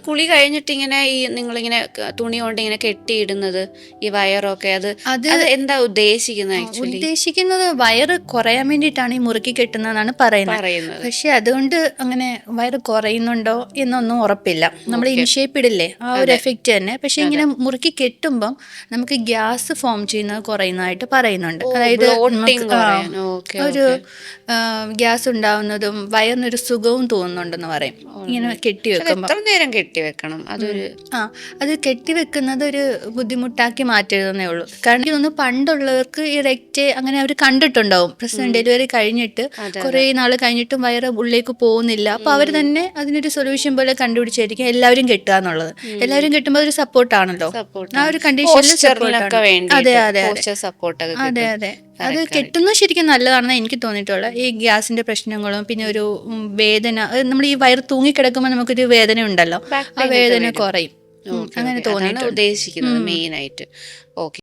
കുളി കഴിഞ്ഞിട്ട് ഇങ്ങനെ ഈ നിങ്ങളിങ്ങനെ തുണി കൊണ്ട് ഇങ്ങനെ കെട്ടിയിടുന്നത് ഈ വയറൊക്കെ അത് എന്താ ഉദ്ദേശിക്കുന്നത് ആക്ച്വലി? ഉദ്ദേശിക്കുന്നത് വയറ് കുറയാൻ വേണ്ടിയിട്ടാണ് ഈ മുറുക്കി കെട്ടുന്നതെന്നാണ് പറയുന്നത്. പക്ഷെ അതുകൊണ്ട് അങ്ങനെ വയറ് കുറയുന്നുണ്ടോ എന്നൊന്നും ഉറപ്പില്ല. നമ്മൾ ഇൻഷേപ്പ് ഇടില്ലേ, ആ ഒരു എഫക്റ്റ് തന്നെ. പക്ഷെ ഇങ്ങനെ മുറുക്കി കെട്ടുമ്പം നമുക്ക് ഗ്യാസ് ഫോം ചെയ്യുന്നത് കുറയുന്നതായിട്ട് പറയുന്നുണ്ട്. അതായത് ഒരു ഗ്യാസ് ഉണ്ടാവുന്നതും വയറിനൊരു സുഖവും തോന്നുന്നുണ്ടെന്ന് പറയും ഇങ്ങനെ കെട്ടിവെക്കുമ്പോൾ. എത്ര നേരം കെട്ടിവെക്കണം? അത് കെട്ടിവെക്കുന്നത് ഒരു ബുദ്ധിമുട്ടാക്കി മാറ്റരുതെന്നേ ഉള്ളൂ. കാരണം ഇതൊന്ന് പണ്ടുള്ളവർക്ക് ഈ റെക്റ്റ് അങ്ങനെ അവർ കണ്ടിട്ടുണ്ടാവും. പ്രസന്റ് ഡെലിവറി കഴിഞ്ഞിട്ട് കുറെ നാൾ കഴിഞ്ഞിട്ടും വയറ് ഉള്ളിലേക്ക് പോകുന്നില്ല. അപ്പൊ അവർ തന്നെ അതിനൊരു സൊല്യൂഷൻ പോലെ കണ്ടുപിടിച്ചായിരിക്കും എല്ലാവരും കെട്ടുക എന്നുള്ളത്. എല്ലാവരും കെട്ടുമ്പോൾ ഒരു സപ്പോർട്ടാണല്ലോ, ആ ഒരു കണ്ടീഷനിൽ സപ്പോർട്ടാണ്. അതെ അതെ അതെ അതെ അത് കെട്ടുന്നത് ശരിക്കും നല്ലതാണെന്ന് എനിക്ക് തോന്നിയിട്ടുള്ളത്. ഈ ഗ്യാസിന്റെ പ്രശ്നങ്ങളും പിന്നെ ഒരു വേദന, നമ്മൾ ഈ വയറ് തൂങ്ങിക്കിടക്കുമ്പോൾ നമുക്കൊരു വേദന ഉണ്ടല്ലോ, ആ വേദന കുറയും. അങ്ങനെ തോന്നിയിട്ടുണ്ട് ഉദ്ദേശിക്കുന്നത് മെയിൻ ആയിട്ട്. ഓക്കെ.